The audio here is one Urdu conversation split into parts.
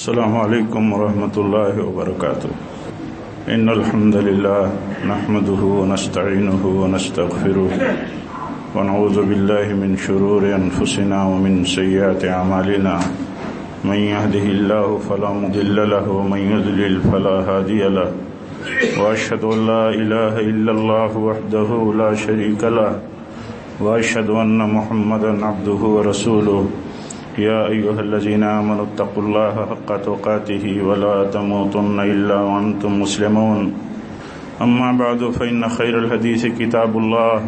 السلام علیکم ورحمۃ اللہ وبرکاتہ۔ ان الحمد للہ نحمده ونستعینه ونستغفره ونعوذ باللہ من شرور انفسنا ومن سیئات اعمالنا من يهده اللہ فلا مضل له ومن يضلل فلا هادی له واشهد ان لا الہ الا اللہ وحدہ لا شریک له واشهد ان محمدا عبدہ ورسولہ یا ایھا الذین آمنوا اتقوا اللہ حق تقاته ولا تموتن الا وانتم مسلمون اما بعد فإن خیر الحدیث کتاب اللہ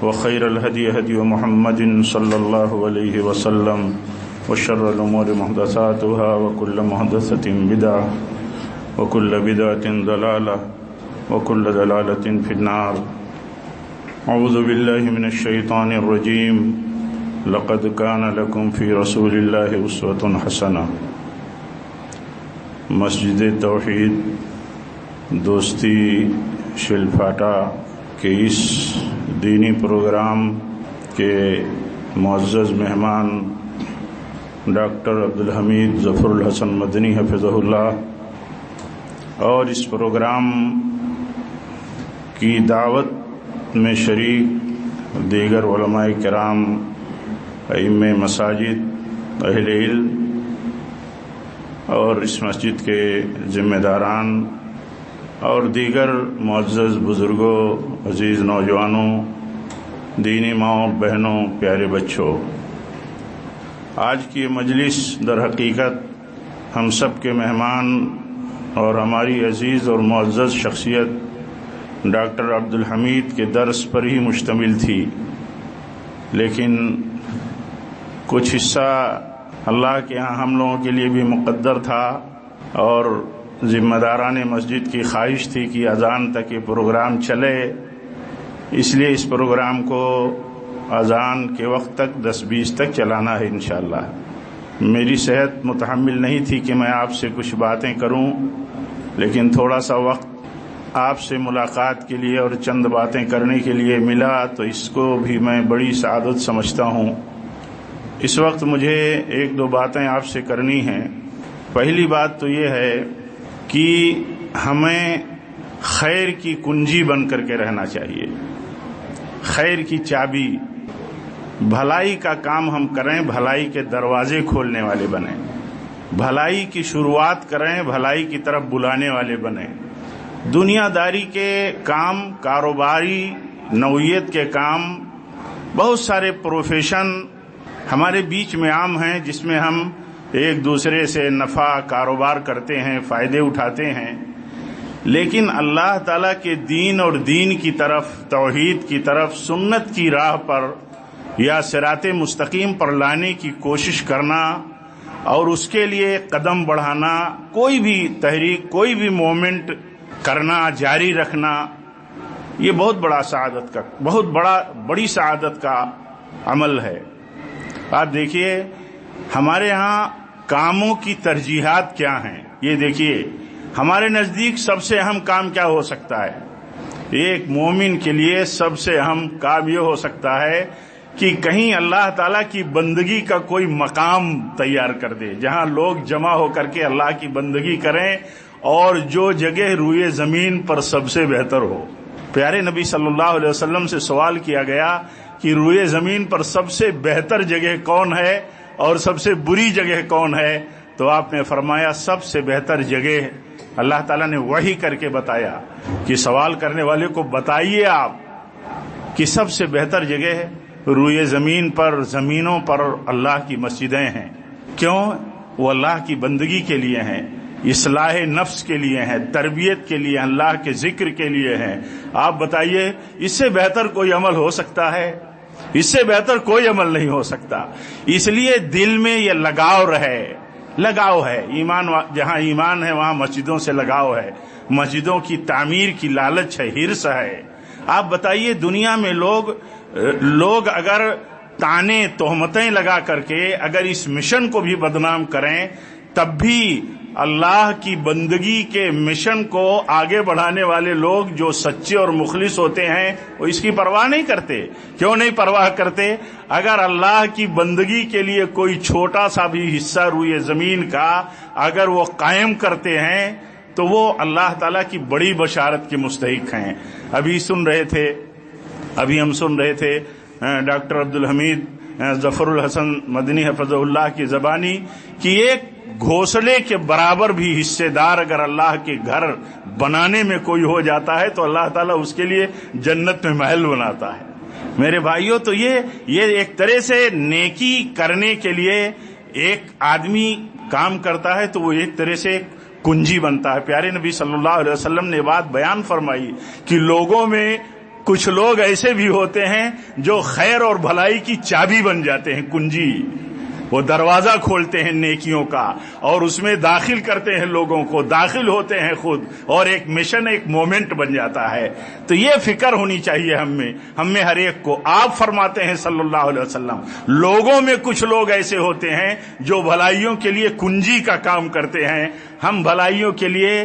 وخیر الهدی هدی محمد صلی اللہ علیہ وسلم وشر الامور محدثاتها وكل محدثة بدعة وكل بدعة ضلالة وكل ضلالة في النار۔ اعوذ باللہ من الشیطان الرجیم۔ لقد كان لكم في رسول اللہ اسوۃ حسنہ۔ مسجد توحید دوستی شلفاٹا کے اس دینی پروگرام کے معزز مہمان ڈاکٹر عبدالحمید ظفر الحسن مدنی حفظہ اللہ اور اس پروگرام کی دعوت میں شریک دیگر علماء کرام، ائمہ مساجد، اہل علم اور اس مسجد کے ذمہ داران اور دیگر معزز بزرگوں، عزیز نوجوانوں، دینی ماؤں بہنوں، پیارے بچوں، آج کی یہ مجلس در حقیقت ہم سب کے مہمان اور ہماری عزیز اور معزز شخصیت ڈاکٹر عبدالحمید کے درس پر ہی مشتمل تھی، لیکن کچھ حصہ اللہ کے ہاں ہم لوگوں کے لیے بھی مقدر تھا اور ذمہ داران مسجد کی خواہش تھی کہ اذان تک یہ پروگرام چلے، اس لیے اس پروگرام کو اذان کے وقت تک 10:20 تک چلانا ہے انشاءاللہ۔ میری صحت متحمل نہیں تھی کہ میں آپ سے کچھ باتیں کروں، لیکن تھوڑا سا وقت آپ سے ملاقات کے لیے اور چند باتیں کرنے کے لیے ملا تو اس کو بھی میں بڑی سعادت سمجھتا ہوں۔ اس وقت مجھے ایک دو باتیں آپ سے کرنی ہیں۔ پہلی بات تو یہ ہے کہ ہمیں خیر کی کنجی بن کر کے رہنا چاہیے، خیر کی چابی، بھلائی کا کام ہم کریں، بھلائی کے دروازے کھولنے والے بنیں، بھلائی کی شروعات کریں، بھلائی کی طرف بلانے والے بنیں۔ دنیا داری کے کام، کاروباری نوعیت کے کام، بہت سارے پروفیشن ہمارے بیچ میں عام ہیں جس میں ہم ایک دوسرے سے نفع کاروبار کرتے ہیں، فائدے اٹھاتے ہیں، لیکن اللہ تعالیٰ کے دین اور دین کی طرف، توحید کی طرف، سنت کی راہ پر یا صراط مستقیم پر لانے کی کوشش کرنا اور اس کے لیے قدم بڑھانا، کوئی بھی تحریک، کوئی بھی مومنٹ کرنا، جاری رکھنا، یہ بہت بڑی سعادت کا عمل ہے۔ آپ دیکھیے ہمارے ہاں کاموں کی ترجیحات کیا ہیں، یہ دیکھیے ہمارے نزدیک سب سے اہم کام کیا ہو سکتا ہے؟ ایک مومن کے لیے سب سے اہم کام یہ ہو سکتا ہے کہ کہیں اللہ تعالیٰ کی بندگی کا کوئی مقام تیار کر دے جہاں لوگ جمع ہو کر کے اللہ کی بندگی کریں، اور جو جگہ روئے زمین پر سب سے بہتر ہو۔ پیارے نبی صلی اللہ علیہ وسلم سے سوال کیا گیا کہ روئے زمین پر سب سے بہتر جگہ کون ہے اور سب سے بری جگہ کون ہے؟ تو آپ نے فرمایا سب سے بہتر جگہ، اللہ تعالیٰ نے وحی کر کے بتایا کہ سوال کرنے والے کو بتائیے آپ کہ سب سے بہتر جگہ ہے روئے زمین پر، زمینوں پر اللہ کی مسجدیں ہیں۔ کیوں؟ وہ اللہ کی بندگی کے لیے ہیں، اصلاح نفس کے لیے ہیں، تربیت کے لیے، اللہ کے ذکر کے لیے ہیں۔ آپ بتائیے اس سے بہتر کوئی عمل ہو سکتا ہے؟ اس سے بہتر کوئی عمل نہیں ہو سکتا۔ اس لیے دل میں یہ لگاؤ ہے، ایمان جہاں ایمان ہے وہاں مسجدوں سے لگاؤ ہے، مسجدوں کی تعمیر کی لالچ ہے، حرص ہے۔ آپ بتائیے دنیا میں لوگ اگر تانے تہمتیں لگا کر کے اگر اس مشن کو بھی بدنام کریں، تب بھی اللہ کی بندگی کے مشن کو آگے بڑھانے والے لوگ جو سچے اور مخلص ہوتے ہیں وہ اس کی پرواہ نہیں کرتے. کیوں نہیں پرواہ کرتے؟ اگر اللہ کی بندگی کے لیے کوئی چھوٹا سا بھی حصہ روئے زمین کا اگر وہ قائم کرتے ہیں تو وہ اللہ تعالیٰ کی بڑی بشارت کے مستحق ہیں. ابھی ہم سن رہے تھے ڈاکٹر عبدالحمید ظفر الحسن مدنی حفظہ اللہ کی زبانی کہ ایک گھونسلے کے برابر بھی حصے دار اگر اللہ کے گھر بنانے میں کوئی ہو جاتا ہے تو اللہ تعالیٰ اس کے لیے جنت میں محل بناتا ہے. میرے بھائیوں، تو یہ ایک طرح سے نیکی کرنے کے لیے ایک آدمی کام کرتا ہے تو وہ ایک طرح سے کنجی بنتا ہے. پیارے نبی صلی اللہ علیہ وسلم نے بات بیان فرمائی کہ لوگوں میں کچھ لوگ ایسے بھی ہوتے ہیں جو خیر اور بھلائی کی چابی بن جاتے ہیں، کنجی. وہ دروازہ کھولتے ہیں نیکیوں کا اور اس میں داخل کرتے ہیں لوگوں کو، داخل ہوتے ہیں خود، اور ایک مشن، ایک مومنٹ بن جاتا ہے. تو یہ فکر ہونی چاہیے ہم میں ہر ایک کو. آپ فرماتے ہیں صلی اللہ علیہ وسلم لوگوں میں کچھ لوگ ایسے ہوتے ہیں جو بھلائیوں کے لیے کنجی کا کام کرتے ہیں. ہم بھلائیوں کے لیے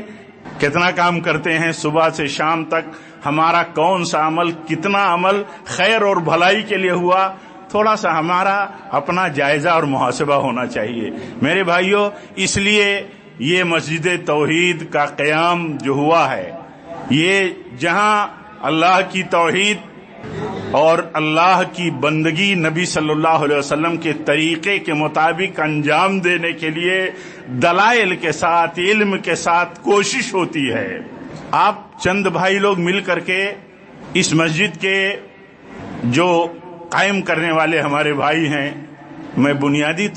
کتنا کام کرتے ہیں؟ صبح سے شام تک ہمارا کون سا عمل، کتنا عمل خیر اور بھلائی کے لیے ہوا؟ تھوڑا سا ہمارا اپنا جائزہ اور محاسبہ ہونا چاہیے. میرے بھائیوں، اس لیے یہ مسجد توحید کا قیام جو ہوا ہے، یہ جہاں اللہ کی توحید اور اللہ کی بندگی نبی صلی اللہ علیہ وسلم کے طریقے کے مطابق انجام دینے کے لیے دلائل کے ساتھ، علم کے ساتھ کوشش ہوتی ہے. آپ چند بھائی لوگ مل کر کے اس مسجد کے جو قائم کرنے والے ہمارے بھائی ہیں، میں بنیادی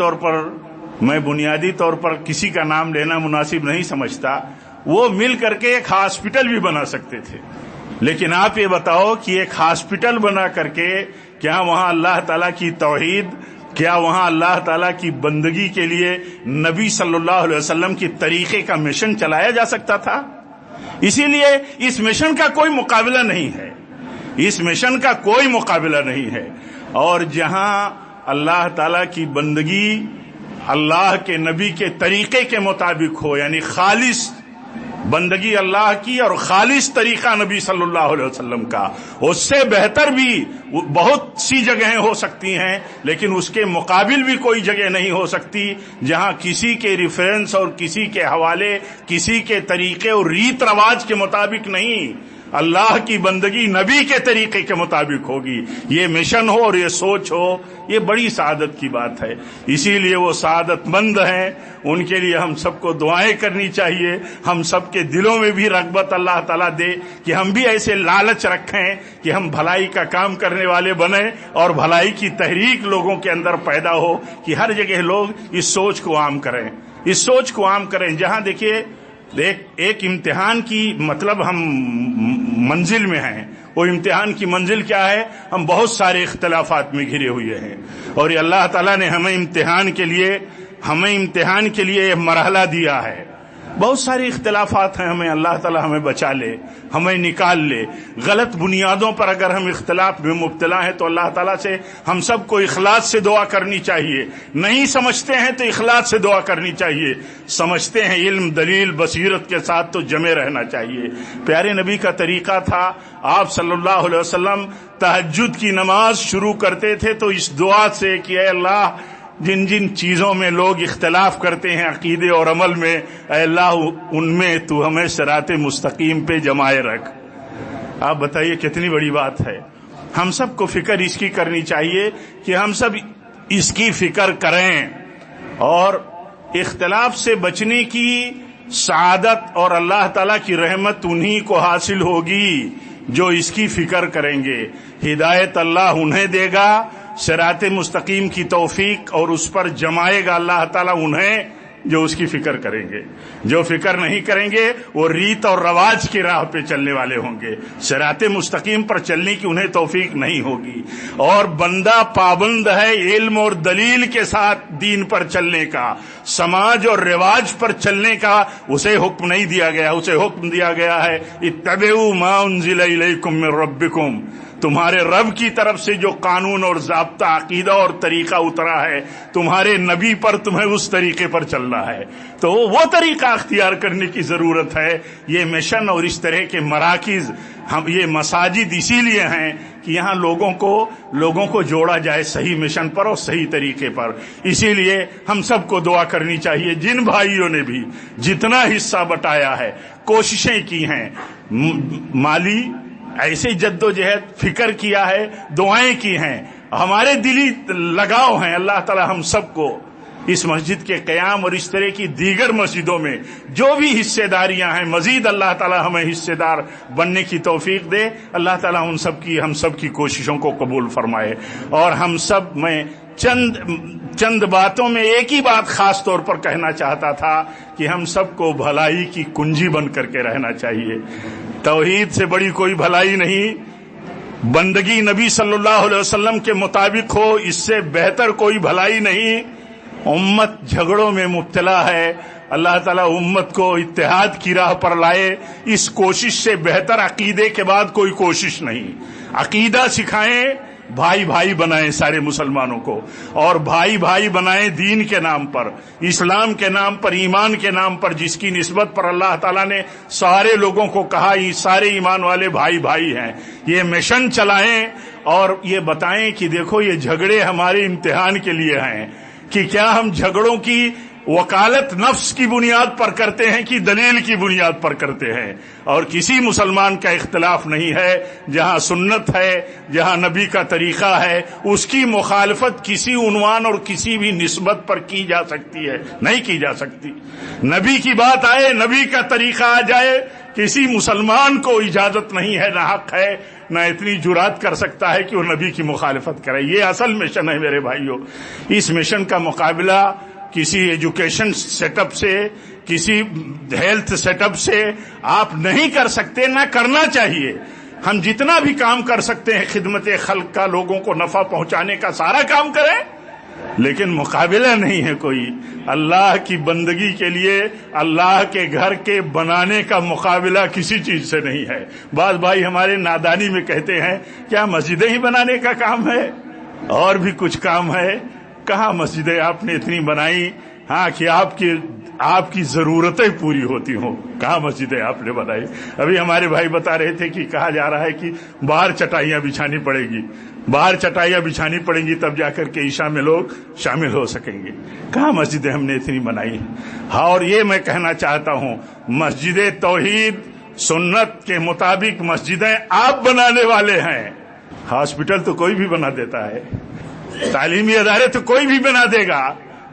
طور پر کسی کا نام لینا مناسب نہیں سمجھتا، وہ مل کر کے ایک ہاسپٹل بھی بنا سکتے تھے. لیکن آپ یہ بتاؤ کہ ایک ہاسپٹل بنا کر کے کیا وہاں اللہ تعالیٰ کی توحید، کیا وہاں اللہ تعالیٰ کی بندگی کے لیے نبی صلی اللہ علیہ وسلم کے طریقے کا مشن چلایا جا سکتا تھا؟ اسی لیے اس مشن کا کوئی مقابلہ نہیں ہے، اس مشن کا کوئی مقابلہ نہیں ہے. اور جہاں اللہ تعالیٰ کی بندگی اللہ کے نبی کے طریقے کے مطابق ہو، یعنی خالص بندگی اللہ کی اور خالص طریقہ نبی صلی اللہ علیہ وسلم کا، اس سے بہتر بھی بہت سی جگہیں ہو سکتی ہیں، لیکن اس کے مقابل بھی کوئی جگہ نہیں ہو سکتی جہاں کسی کے ریفرنس اور کسی کے حوالے، کسی کے طریقے اور ریت رواج کے مطابق نہیں، اللہ کی بندگی نبی کے طریقے کے مطابق ہوگی. یہ مشن ہو اور یہ سوچ ہو، یہ بڑی سعادت کی بات ہے. اسی لیے وہ سعادت مند ہیں، ان کے لیے ہم سب کو دعائیں کرنی چاہیے. ہم سب کے دلوں میں بھی رغبت اللہ تعالیٰ دے کہ ہم بھی ایسے لالچ رکھیں کہ ہم بھلائی کا کام کرنے والے بنیں اور بھلائی کی تحریک لوگوں کے اندر پیدا ہو کہ ہر جگہ لوگ اس سوچ کو عام کریں. جہاں دیکھیے ایک امتحان کی مطلب ہم منزل میں ہیں، وہ امتحان کی منزل کیا ہے؟ ہم بہت سارے اختلافات میں گھرے ہوئے ہیں، اور یہ اللہ تعالیٰ نے ہمیں امتحان کے لیے یہ مرحلہ دیا ہے. بہت سارے اختلافات ہیں، اللہ تعالیٰ ہمیں بچا لے، ہمیں نکال لے. غلط بنیادوں پر اگر ہم اختلاف میں مبتلا ہیں تو اللہ تعالیٰ سے ہم سب کو اخلاص سے دعا کرنی چاہیے. نہیں سمجھتے ہیں تو اخلاص سے دعا کرنی چاہیے، سمجھتے ہیں علم، دلیل، بصیرت کے ساتھ تو جمے رہنا چاہیے. پیارے نبی کا طریقہ تھا، آپ صلی اللہ علیہ وسلم تہجد کی نماز شروع کرتے تھے تو اس دعا سے کہ اے اللہ، جن جن چیزوں میں لوگ اختلاف کرتے ہیں عقیدے اور عمل میں، اے اللہ ان میں تو ہمیں صراط مستقیم پہ جمائے رکھ. آپ بتائیے کتنی بڑی بات ہے. ہم سب کو فکر اس کی کرنی چاہیے کہ ہم سب اس کی فکر کریں، اور اختلاف سے بچنے کی سعادت اور اللہ تعالیٰ کی رحمت انہی کو حاصل ہوگی جو اس کی فکر کریں گے. ہدایت اللہ انہیں دے گا، صراط مستقیم کی توفیق اور اس پر جمائے گا اللہ تعالیٰ انہیں جو اس کی فکر کریں گے. جو فکر نہیں کریں گے وہ ریت اور رواج کی راہ پہ چلنے والے ہوں گے، صراط مستقیم پر چلنے کی انہیں توفیق نہیں ہوگی. اور بندہ پابند ہے علم اور دلیل کے ساتھ دین پر چلنے کا، سماج اور رواج پر چلنے کا اسے حکم نہیں دیا گیا. اسے حکم دیا گیا ہے اتبعوا ما انزل الیکم من ربکم، تمہارے رب کی طرف سے جو قانون اور ضابطہ عقیدہ اور طریقہ اترا ہے تمہارے نبی پر تمہیں اس طریقے پر چلنا ہے، تو وہ طریقہ اختیار کرنے کی ضرورت ہے۔ یہ مشن اور اس طرح کے مراکز، ہم یہ مساجد اسی لیے ہیں کہ یہاں لوگوں کو جوڑا جائے صحیح مشن پر اور صحیح طریقے پر۔ اسی لیے ہم سب کو دعا کرنی چاہیے، جن بھائیوں نے بھی جتنا حصہ بٹایا ہے، کوششیں کی ہیں، مالی ایسے جد و جہد فکر کیا ہے، دعائیں کی ہیں، ہمارے دلی لگاؤ ہیں، اللہ تعالی ہم سب کو اس مسجد کے قیام اور اس طرح کی دیگر مسجدوں میں جو بھی حصے داریاں ہیں، مزید اللہ تعالی ہمیں حصے دار بننے کی توفیق دے۔ اللہ تعالی ہم سب کی کوششوں کو قبول فرمائے۔ اور ہم سب میں چند باتوں میں ایک ہی بات خاص طور پر کہنا چاہتا تھا کہ ہم سب کو بھلائی کی کنجی بن کر کے رہنا چاہیے۔ توحید سے بڑی کوئی بھلائی نہیں، بندگی نبی صلی اللہ علیہ وسلم کے مطابق ہو، اس سے بہتر کوئی بھلائی نہیں۔ امت جھگڑوں میں مبتلا ہے، اللہ تعالیٰ امت کو اتحاد کی راہ پر لائے۔ اس کوشش سے بہتر عقیدے کے بعد کوئی کوشش نہیں۔ عقیدہ سکھائیں، بھائی بھائی بنائیں سارے مسلمانوں کو، اور بھائی بھائی بنائیں دین کے نام پر، اسلام کے نام پر، ایمان کے نام پر، جس کی نسبت پر اللہ تعالیٰ نے سارے لوگوں کو کہا یہ سارے ایمان والے بھائی بھائی ہیں۔ یہ مشن چلائیں اور یہ بتائیں کہ دیکھو یہ جھگڑے ہمارے امتحان کے لیے ہیں، کہ کیا ہم جھگڑوں کی وکالت نفس کی بنیاد پر کرتے ہیں کہ دلیل کی بنیاد پر کرتے ہیں۔ اور کسی مسلمان کا اختلاف نہیں ہے، جہاں سنت ہے، جہاں نبی کا طریقہ ہے، اس کی مخالفت کسی عنوان اور کسی بھی نسبت پر کی جا سکتی ہے؟ نہیں کی جا سکتی۔ نبی کی بات آئے، نبی کا طریقہ آ جائے، کسی مسلمان کو اجازت نہیں ہے، نہ حق ہے، نہ اتنی جرات کر سکتا ہے کہ وہ نبی کی مخالفت کرے۔ یہ اصل مشن ہے میرے بھائیوں۔ اس مشن کا مقابلہ کسی ایجوکیشن سیٹ اپ سے، کسی ہیلتھ سیٹ اپ سے آپ نہیں کر سکتے، نہ کرنا چاہیے۔ ہم جتنا بھی کام کر سکتے ہیں خدمت خلق کا، لوگوں کو نفع پہنچانے کا، سارا کام کریں، لیکن مقابلہ نہیں ہے کوئی۔ اللہ کی بندگی کے لیے اللہ کے گھر کے بنانے کا مقابلہ کسی چیز سے نہیں ہے۔ بعض بھائی ہمارے نادانی میں کہتے ہیں کیا مسجدیں ہی بنانے کا کام ہے، اور بھی کچھ کام ہے؟ کہاں مسجدیں آپ نے اتنی بنائی ہاں کہ آپ کی ضرورتیں پوری ہوتی ہوں؟ کہاں مسجدیں آپ نے بنائی؟ ابھی ہمارے بھائی بتا رہے تھے کہ کہا جا رہا ہے کہ باہر چٹائیاں بچھانی پڑے گی، باہر چٹائیاں بچھانی پڑیں گی تب جا کر کے عشاء میں لوگ شامل ہو سکیں گے۔ کہاں مسجدیں ہم نے اتنی بنائی؟ ہاں، اور یہ میں کہنا چاہتا ہوں، مسجد توحید سنت کے مطابق مسجدیں آپ بنانے والے ہیں۔ ہاسپٹل تو کوئی بھی بنا دیتا ہے، تعلیمی ادارے تو کوئی بھی بنا دے گا،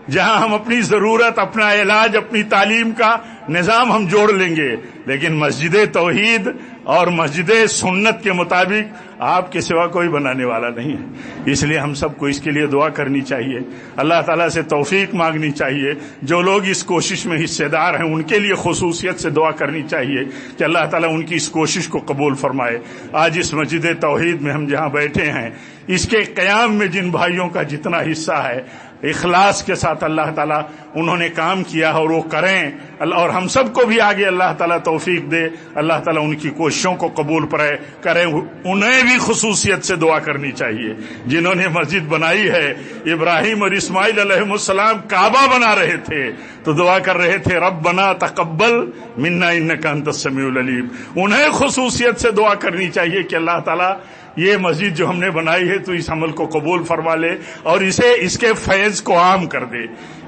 جہاں ہم اپنی ضرورت، اپنا علاج، اپنی تعلیم کا نظام ہم جوڑ لیں گے، لیکن مسجد توحید اور مسجد سنت کے مطابق آپ کے سوا کوئی بنانے والا نہیں ہے۔ اس لیے ہم سب کو اس کے لیے دعا کرنی چاہیے، اللہ تعالیٰ سے توفیق مانگنی چاہیے۔ جو لوگ اس کوشش میں حصے دار ہیں ان کے لیے خصوصیت سے دعا کرنی چاہیے کہ اللہ تعالیٰ ان کی اس کوشش کو قبول فرمائے۔ آج اس مسجد توحید میں ہم جہاں بیٹھے ہیں، اس کے قیام میں جن بھائیوں کا جتنا حصہ ہے، اخلاص کے ساتھ اللہ تعالیٰ انہوں نے کام کیا اور وہ کریں، اور ہم سب کو بھی آگے اللہ تعالیٰ توفیق دے، اللہ تعالیٰ ان کی کوششوں کو قبول کریں۔ انہیں بھی خصوصیت سے دعا کرنی چاہیے جنہوں نے مسجد بنائی ہے۔ ابراہیم اور اسماعیل علیہ السلام کعبہ بنا رہے تھے تو دعا کر رہے تھے ربنا تقبل منا انک انت السمیع العلیم۔ انہیں خصوصیت سے دعا کرنی چاہیے کہ اللہ تعالیٰ یہ مسجد جو ہم نے بنائی ہے تو اس عمل کو قبول فرما لے اور اس کے فیض کو عام کر دے،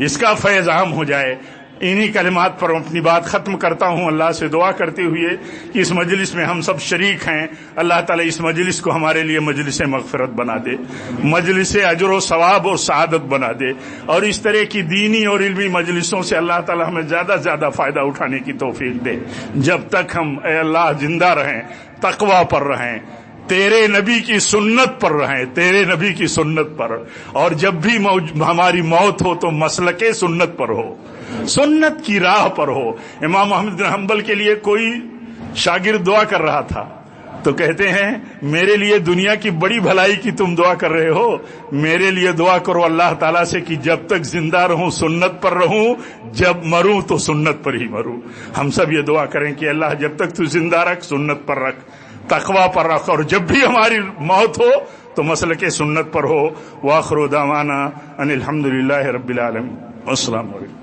اس کا فیض عام ہو جائے۔ انہی کلمات پر اپنی بات ختم کرتا ہوں، اللہ سے دعا کرتے ہوئے کہ اس مجلس میں ہم سب شریک ہیں، اللہ تعالیٰ اس مجلس کو ہمارے لیے مجلس مغفرت بنا دے، مجلس اجر و ثواب اور سعادت بنا دے، اور اس طرح کی دینی اور علمی مجلسوں سے اللہ تعالیٰ ہمیں زیادہ سے زیادہ فائدہ اٹھانے کی توفیق دے۔ جب تک ہم اے اللہ زندہ رہیں، تقوی پر رہیں، تیرے نبی کی سنت پر رہیں، تیرے نبی کی سنت پر، اور جب بھی ہماری موت ہو تو مسلک سنت پر ہو، سنت کی راہ پر ہو۔ امام احمد بن حنبل کے لیے کوئی شاگرد دعا کر رہا تھا تو کہتے ہیں میرے لیے دنیا کی بڑی بھلائی کی تم دعا کر رہے ہو، میرے لیے دعا کرو اللہ تعالیٰ سے کہ جب تک زندہ رہوں سنت پر رہوں، جب مروں تو سنت پر ہی مروں۔ ہم سب یہ دعا کریں کہ اللہ جب تک تو زندہ رکھ، سنت پر رکھ، تقوی پر رکھ، اور جب بھی ہماری موت ہو تو مسلک سنت پر ہو۔ وآخر دعوانا ان الحمدللہ رب العالمین۔ السلام علیکم۔